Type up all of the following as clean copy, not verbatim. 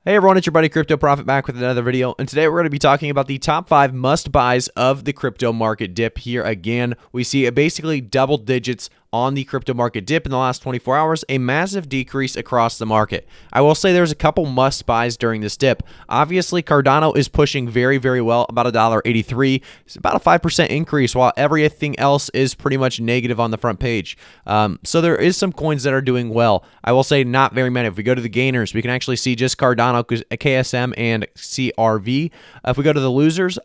Hey everyone, it's your buddy Crypto Profit back with another video, and today we're going to be talking about the top 5 must-buys of the crypto market dip. Here again, we see basically double digits on the crypto market dip in the last 24 hours, a massive decrease across the market. I will say there's a couple must-buys during this dip. Obviously, Cardano is pushing very, very well, about $1.83. It's about a 5% increase, while everything else is pretty much negative on the front page. So there is some coins that are doing well. I will say not very many. If we go to the gainers, we can actually see just Cardano, KSM, and CRV. If we go to the losers,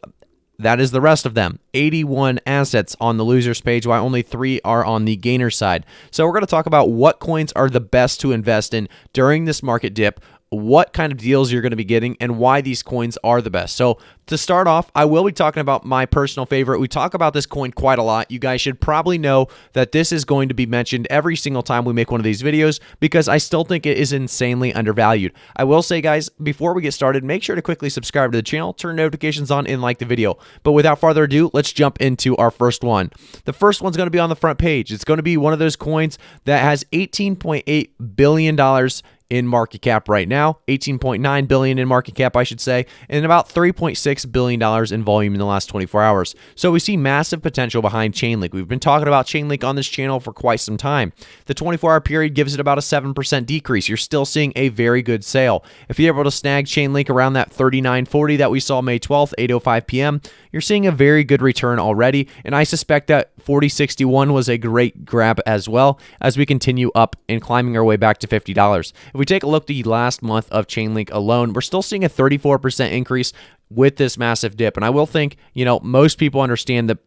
that is the rest of them. 81 assets on the losers page, while only 3 are on the gainer side. So we're going to talk about what coins are the best to invest in during this market dip, what kind of deals you're going to be getting, and why these coins are the best. So to start off, I will be talking about my personal favorite. We talk about this coin quite a lot. You guys should probably know that this is going to be mentioned every single time we make one of these videos because I still think it is insanely undervalued. I will say, guys, before we get started, make sure to quickly subscribe to the channel, turn notifications on, and like the video. But without further ado, let's jump into our first one. The first one's going to be on the front page. It's going to be one of those coins that has $18.8 billion in market cap right now, 18.9 billion in market cap, I should say, and about $3.6 billion in volume in the last 24 hours. So we see massive potential behind Chainlink. We've been talking about Chainlink on this channel for quite some time. The 24-hour period gives it about a 7% decrease. You're still seeing a very good sale. If you're able to snag Chainlink around that 39.40 that we saw May 12th, 8:05 p.m., you're seeing a very good return already, and I suspect that 40.61 was a great grab as well as we continue up and climbing our way back to $50. If we take a look at the last month of Chainlink alone, we're still seeing a 34% increase with this massive dip. And I will think, most people understand the,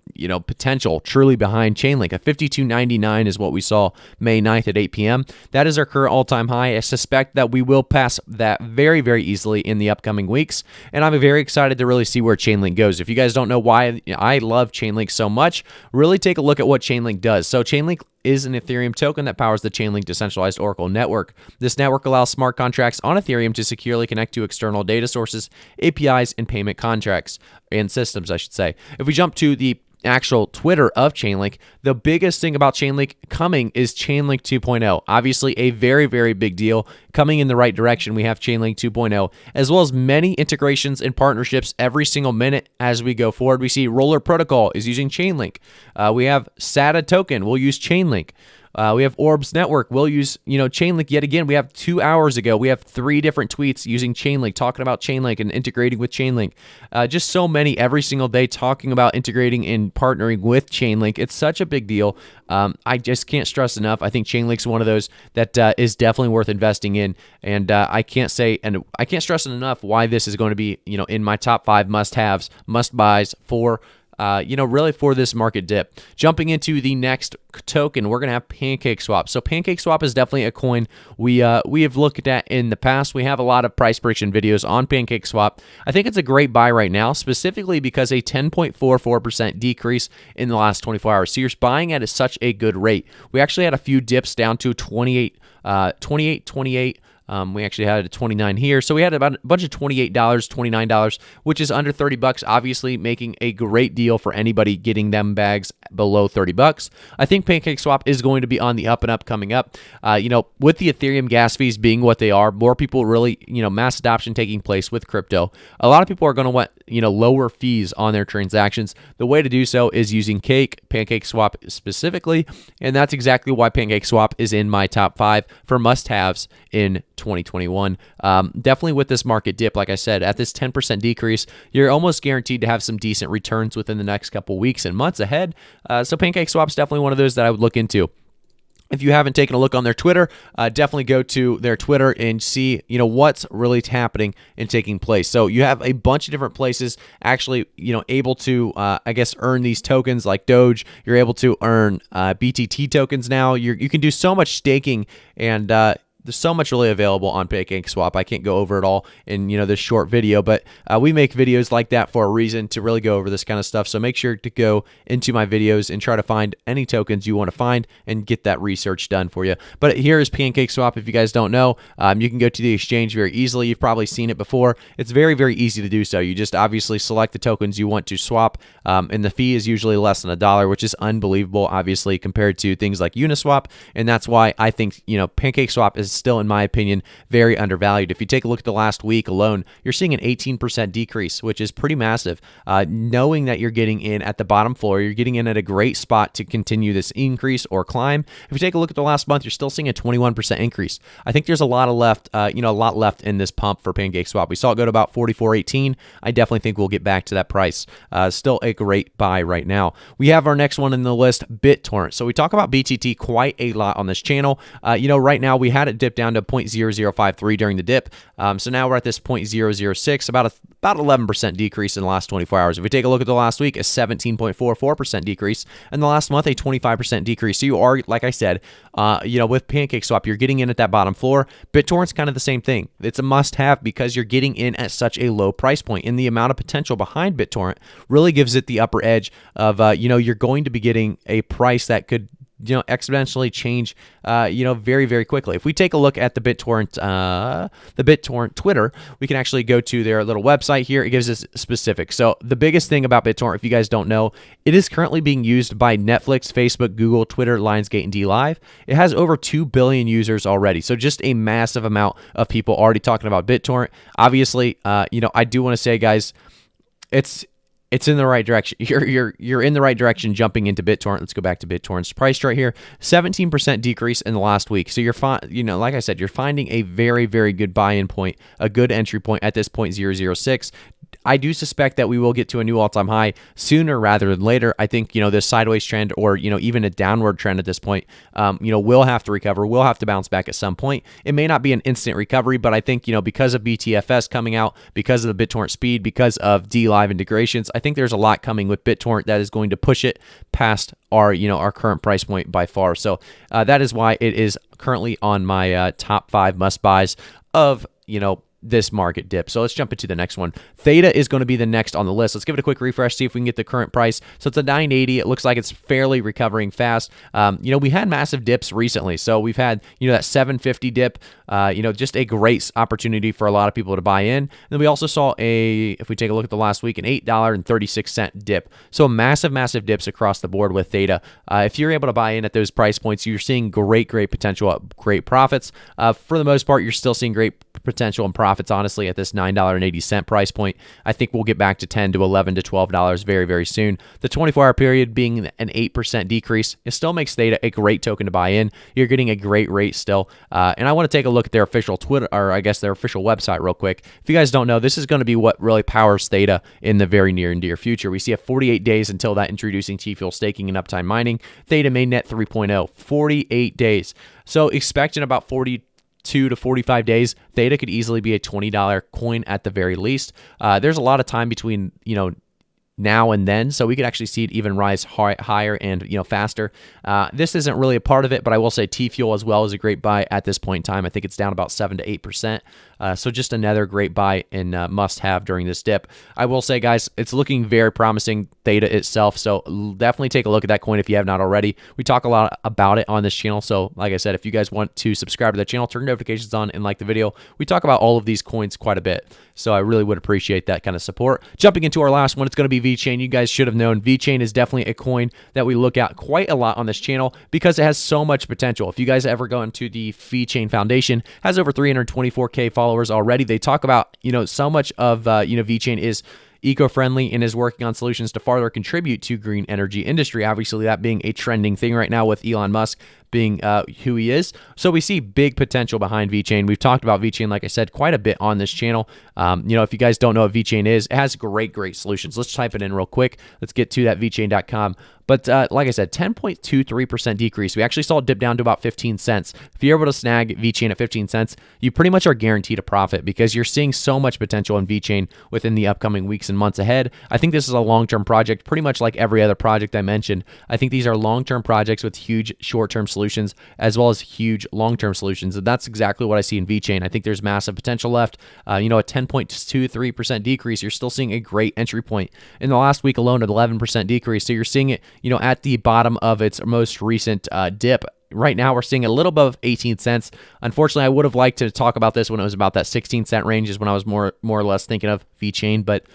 potential truly behind Chainlink. A 52.99 is what we saw May 9th at 8 p.m. That is our current all-time high. I suspect that we will pass that very, very easily in the upcoming weeks. And I'm very excited to really see where Chainlink goes. If you guys don't know why I love Chainlink so much, really take a look at what Chainlink does. So Chainlink is an Ethereum token that powers the Chainlink decentralized Oracle network. This network allows smart contracts on Ethereum to securely connect to external data sources, APIs, and payment contracts, and systems, I should say. If we jump to the actual Twitter of Chainlink, the biggest thing about Chainlink coming is Chainlink 2.0. Obviously, a very, very big deal coming in the right direction. We have Chainlink 2.0, as well as many integrations and partnerships every single minute as we go forward. We see Roller Protocol is using Chainlink. We have SATA token. We'll use Chainlink. We have Orbs Network. We'll use, Chainlink yet again. We have 2 hours ago, we have 3 different tweets using Chainlink, talking about Chainlink and integrating with Chainlink. Just so many every single day talking about integrating and partnering with Chainlink. It's such a big deal. I just can't stress enough. I think Chainlink's one of those that is definitely worth investing in. And I can't stress enough why this is going to be, in my top 5 must-haves, must-buys for really for this market dip. Jumping into the next token, we're going to have PancakeSwap. So PancakeSwap is definitely a coin we have looked at in the past. We have a lot of price prediction videos on PancakeSwap. I think it's a great buy right now, specifically because a 10.44% decrease in the last 24 hours. So you're buying at such a good rate. We actually had a few dips down to 28. We actually had a 29 here. So we had about a bunch of $28, $29, which is under 30 bucks, obviously making a great deal for anybody getting them bags below 30 bucks. I think PancakeSwap is going to be on the up and up coming up. With the Ethereum gas fees being what they are, more people really, mass adoption taking place with crypto. A lot of people are going to want, lower fees on their transactions. The way to do so is using PancakeSwap specifically, and that's exactly why PancakeSwap is in my top 5 for must-haves in 2021. Definitely with this market dip, like I said, at this 10% decrease, you're almost guaranteed to have some decent returns within the next couple weeks and months ahead. So PancakeSwap is definitely one of those that I would look into. If you haven't taken a look on their Twitter, definitely go to their Twitter and see, what's really happening and taking place. So you have a bunch of different places actually, able to, earn these tokens like Doge. You're able to earn BTT tokens now. You can do so much staking, and there's so much really available on PancakeSwap. I can't go over it all in this short video, but we make videos like that for a reason, to really go over this kind of stuff. So make sure to go into my videos and try to find any tokens you want to find and get that research done for you. But here is PancakeSwap. If you guys don't know, you can go to the exchange very easily. You've probably seen it before. It's very, very easy to do so. You just obviously select the tokens you want to swap, and the fee is usually less than $1, which is unbelievable, obviously, compared to things like Uniswap. And that's why I think PancakeSwap is still, in my opinion, very undervalued. If you take a look at the last week alone, you're seeing an 18% decrease, which is pretty massive. Knowing that you're getting in at the bottom floor, you're getting in at a great spot to continue this increase or climb. If you take a look at the last month, you're still seeing a 21% increase. I think there's a lot left, a lot left in this pump for PancakeSwap. We saw it go to about 44.18. I definitely think we'll get back to that price. Still a great buy right now. We have our next one in the list, BitTorrent. So we talk about BTT quite a lot on this channel. Right now we had it dip down to 0.0053 during the dip. So now we're at this 0.006, about 11% decrease in the last 24 hours. If we take a look at the last week, a 17.44% decrease, and the last month a 25% decrease. So you are, like I said, with PancakeSwap, you're getting in at that bottom floor. BitTorrent's kind of the same thing. It's a must-have because you're getting in at such a low price point, and the amount of potential behind BitTorrent really gives it the upper edge of you're going to be getting a price that could exponentially change, very, very quickly. If we take a look at the BitTorrent Twitter, we can actually go to their little website here. It gives us specifics. So the biggest thing about BitTorrent, if you guys don't know, it is currently being used by Netflix, Facebook, Google, Twitter, Lionsgate, and DLive. It has over 2 billion users already. So just a massive amount of people already talking about BitTorrent. Obviously, I do want to say, guys, it's in the right direction. You're in the right direction jumping into BitTorrent. Let's go back to BitTorrent's price right here. 17% decrease in the last week. So like I said, you're finding a very, very good buy-in point, a good entry point at this 0.006. I do suspect that we will get to a new all-time high sooner rather than later. I think, this sideways trend or, even a downward trend at this point, will have to recover. We'll have to bounce back at some point. It may not be an instant recovery, but I think, because of BTFS coming out, because of the BitTorrent speed, because of DLive integrations, I think there's a lot coming with BitTorrent that is going to push it past our current price point by far. So that is why it is currently on my top 5 must-buys of, this market dip. So let's jump into the next one. Theta is going to be the next on the list. Let's give it a quick refresh, see if we can get the current price. So it's a 980. It looks like it's fairly recovering fast. We had massive dips recently. So we've had, that 750 dip, just a great opportunity for a lot of people to buy in. And then we also saw if we take a look at the last week, an $8.36 dip. So massive, massive dips across the board with Theta. If you're able to buy in at those price points, you're seeing great potential, great profits. For the most part, you're still seeing great potential and profits, honestly, at this $9.80 price point. I think we'll get back to $10 to $11 to $12 very, very soon. The 24-hour period being an 8% decrease, it still makes Theta a great token to buy in. You're getting a great rate still. And I want to take a look at their official Twitter, or I guess their official website real quick. If you guys don't know, this is going to be what really powers Theta in the very near and dear future. We see a 48 days until that, introducing T-Fuel staking and uptime mining. Theta mainnet 3.0, 48 days. So expect in about 42 to 45 days, Theta could easily be a $20 coin at the very least. There's a lot of time between, now and then, so we could actually see it even rise higher and faster. This isn't really a part of it, but I will say T-Fuel as well is a great buy at this point in time. I think it's down about 7 to 8%. So just another great buy and must-have during this dip. I will say, guys, it's looking very promising, Theta itself, so definitely take a look at that coin if you have not already. We talk a lot about it on this channel, so like I said, if you guys want to subscribe to the channel, turn notifications on, and like the video. We talk about all of these coins quite a bit, so I really would appreciate that kind of support. Jumping into our last one, it's going to be VeChain. You guys should have known VeChain is definitely a coin that we look at quite a lot on this channel because it has so much potential. If you guys ever go into the VeChain Foundation, has over 324K followers already. They talk about, so much of, VeChain is eco-friendly and is working on solutions to farther contribute to green energy industry. Obviously, that being a trending thing right now with Elon Musk being who he is. So we see big potential behind VeChain. We've talked about VeChain, like I said, quite a bit on this channel. If you guys don't know what VeChain is, it has great solutions. Let's type it in real quick. Let's get to that VeChain.com. But like I said, 10.23% decrease. We actually saw it dip down to about 15 cents. If you're able to snag VeChain at 15 cents, you pretty much are guaranteed a profit because you're seeing so much potential in VeChain within the upcoming weeks and months ahead. I think this is a long-term project, pretty much like every other project I mentioned. I think these are long-term projects with huge short-term solutions as well as huge long-term solutions. And that's exactly what I see in VeChain. I think there's massive potential left. A 10.23% decrease, you're still seeing a great entry point. In the last week alone, an 11% decrease. So you're seeing it, at the bottom of its most recent dip right now we're seeing a little above 18 cents. Unfortunately, I would have liked to talk about this when it was about that 16-cent range is when I was more or less thinking of VeChain. But,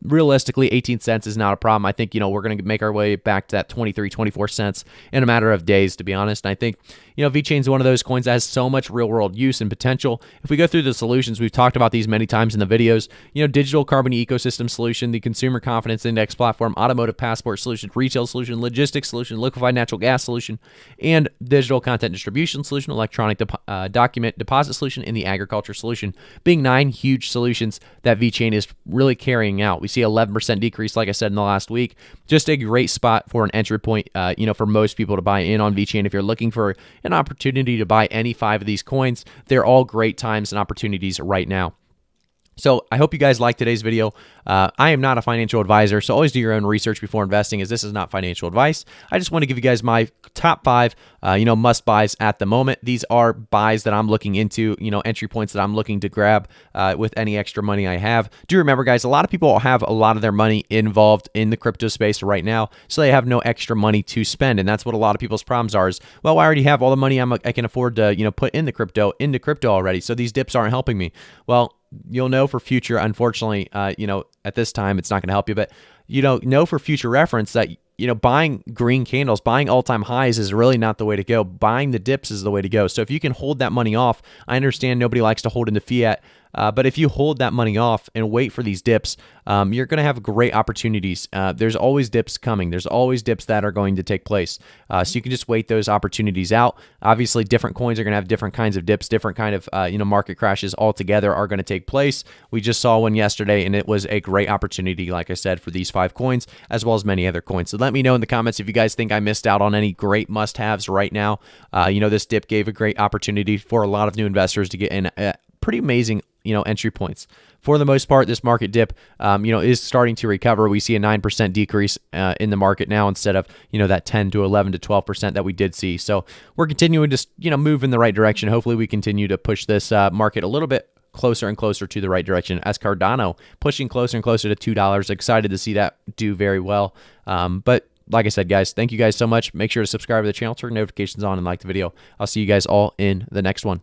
realistically, 18 cents is not a problem. I think, we're going to make our way back to that 23, 24 cents in a matter of days, to be honest. And I think, VeChain is one of those coins that has so much real world use and potential. If we go through the solutions, we've talked about these many times in the videos, digital carbon ecosystem solution, the consumer confidence index platform, automotive passport solution, retail solution, logistics solution, liquefied natural gas solution, and digital content distribution solution, electronic document deposit solution, and the agriculture solution, being 9 huge solutions that VeChain is really carrying out. We see 11% decrease, like I said, in the last week. Just a great spot for an entry point, for most people to buy in on VeChain. If you're looking for an opportunity to buy any 5 of these coins, they're all great times and opportunities right now. So I hope you guys liked today's video. I am not a financial advisor, so always do your own research before investing, as this is not financial advice. I just want to give you guys my top 5, must buys at the moment. These are buys that I'm looking into, entry points that I'm looking to grab with any extra money I have. Do remember, guys, a lot of people have a lot of their money involved in the crypto space right now, so they have no extra money to spend, and that's what a lot of people's problems are. Is, well, I already have all the money I can afford to, put into crypto already, so these dips aren't helping me. Well, you'll know for future, unfortunately, at this time, it's not going to help you, but know for future reference that, buying green candles, buying all-time highs is really not the way to go. Buying the dips is the way to go. So if you can hold that money off, I understand nobody likes to hold into fiat, but if you hold that money off and wait for these dips, you're going to have great opportunities. There's always dips coming. There's always dips that are going to take place. So you can just wait those opportunities out. Obviously, different coins are going to have different kinds of dips, different kind of market crashes altogether are going to take place. We just saw one yesterday, and it was a great opportunity, like I said, for these 5 coins, as well as many other coins. So let me know in the comments if you guys think I missed out on any great must-haves right now. This dip gave a great opportunity for a lot of new investors to get in pretty amazing entry points. For the most part, this market dip, is starting to recover. We see a 9% decrease in the market now instead of, that 10 to 11 to 12% that we did see. So we're continuing to, move in the right direction. Hopefully we continue to push this market a little bit closer and closer to the right direction, as Cardano pushing closer and closer to $2. Excited to see that do very well. But like I said, guys, thank you guys so much. Make sure to subscribe to the channel, turn notifications on, and like the video. I'll see you guys all in the next one.